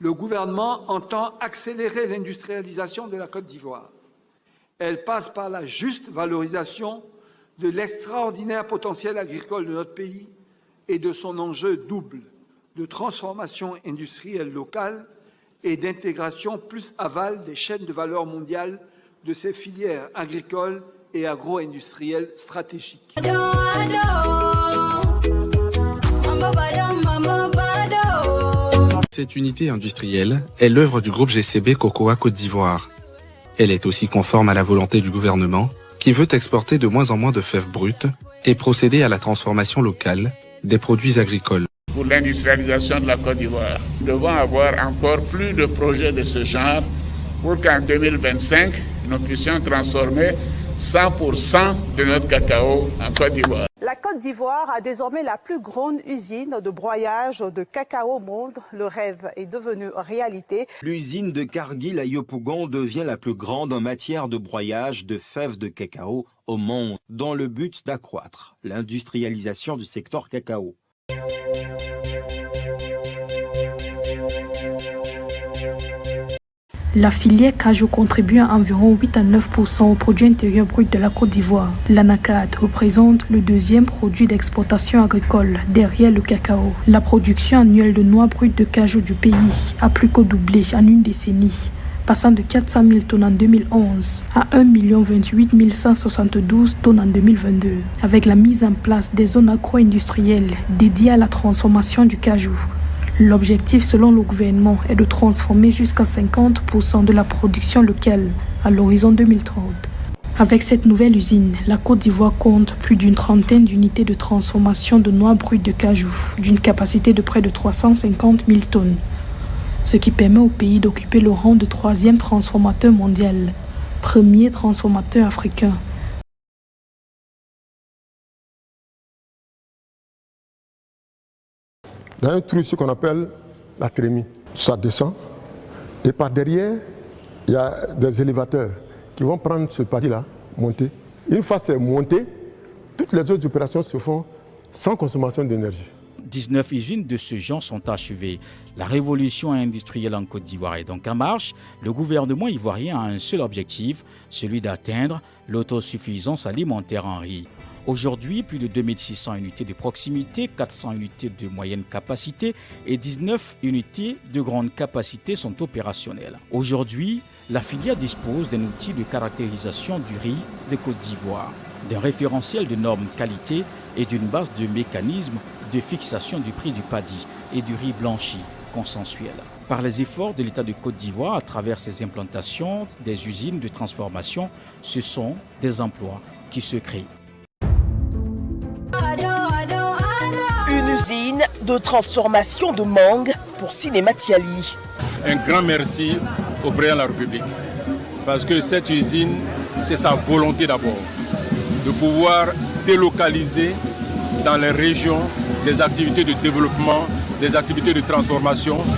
Le gouvernement entend accélérer l'industrialisation de la Côte d'Ivoire. Elle passe par la juste valorisation de l'extraordinaire potentiel agricole de notre pays et de son enjeu double de transformation industrielle locale et d'intégration plus aval des chaînes de valeur mondiales de ces filières agricoles et agro-industrielles stratégiques. Cette unité industrielle est l'œuvre du groupe GCB Cocoa Côte d'Ivoire. Elle est aussi conforme à la volonté du gouvernement qui veut exporter de moins en moins de fèves brutes et procéder à la transformation locale des produits agricoles. Pour l'industrialisation de la Côte d'Ivoire, nous devons avoir encore plus de projets de ce genre pour qu'en 2025, nous puissions transformer 100% de notre cacao en Côte d'Ivoire. La Côte d'Ivoire a désormais la plus grande usine de broyage de cacao au monde. Le rêve est devenu réalité. L'usine de Cargill à Yopougon devient la plus grande en matière de broyage de fèves de cacao au monde, dans le but d'accroître l'industrialisation du secteur cacao. La filière cajou contribue à environ 8 à 9% au produit intérieur brut de la Côte d'Ivoire. L'anacarde représente le deuxième produit d'exportation agricole derrière le cacao. La production annuelle de noix brutes de cajou du pays a plus que doublé en une décennie, passant de 400 000 tonnes en 2011 à 1 028 172 tonnes en 2022, avec la mise en place des zones agro-industrielles dédiées à la transformation du cajou. L'objectif, selon le gouvernement, est de transformer jusqu'à 50% de la production locale à l'horizon 2030. Avec cette nouvelle usine, la Côte d'Ivoire compte plus d'une trentaine d'unités de transformation de noix brutes de cajou, d'une capacité de près de 350 000 tonnes, ce qui permet au pays d'occuper le rang de troisième transformateur mondial, premier transformateur africain. Dans un trou, ce qu'on appelle la trémie. Ça descend et par derrière, il y a des élévateurs qui vont prendre ce parti-là, monter. Une fois c'est monté, toutes les autres opérations se font sans consommation d'énergie. 19 usines de ce genre sont achevées. La révolution industrielle en Côte d'Ivoire est donc en marche. Le gouvernement ivoirien a un seul objectif, celui d'atteindre l'autosuffisance alimentaire en riz. Aujourd'hui, plus de 2600 unités de proximité, 400 unités de moyenne capacité et 19 unités de grande capacité sont opérationnelles. Aujourd'hui, la filière dispose d'un outil de caractérisation du riz de Côte d'Ivoire, d'un référentiel de normes qualité et d'une base de mécanismes de fixation du prix du paddy et du riz blanchi consensuel. Par les efforts de l'État de Côte d'Ivoire à travers ses implantations, des usines de transformation, ce sont des emplois qui se créent. Une usine de transformation de mangue pour Cinéma Tiali. Un grand merci au président de la République, parce que cette usine, c'est sa volonté d'abord, de pouvoir délocaliser dans les régions des activités de développement, des activités de transformation.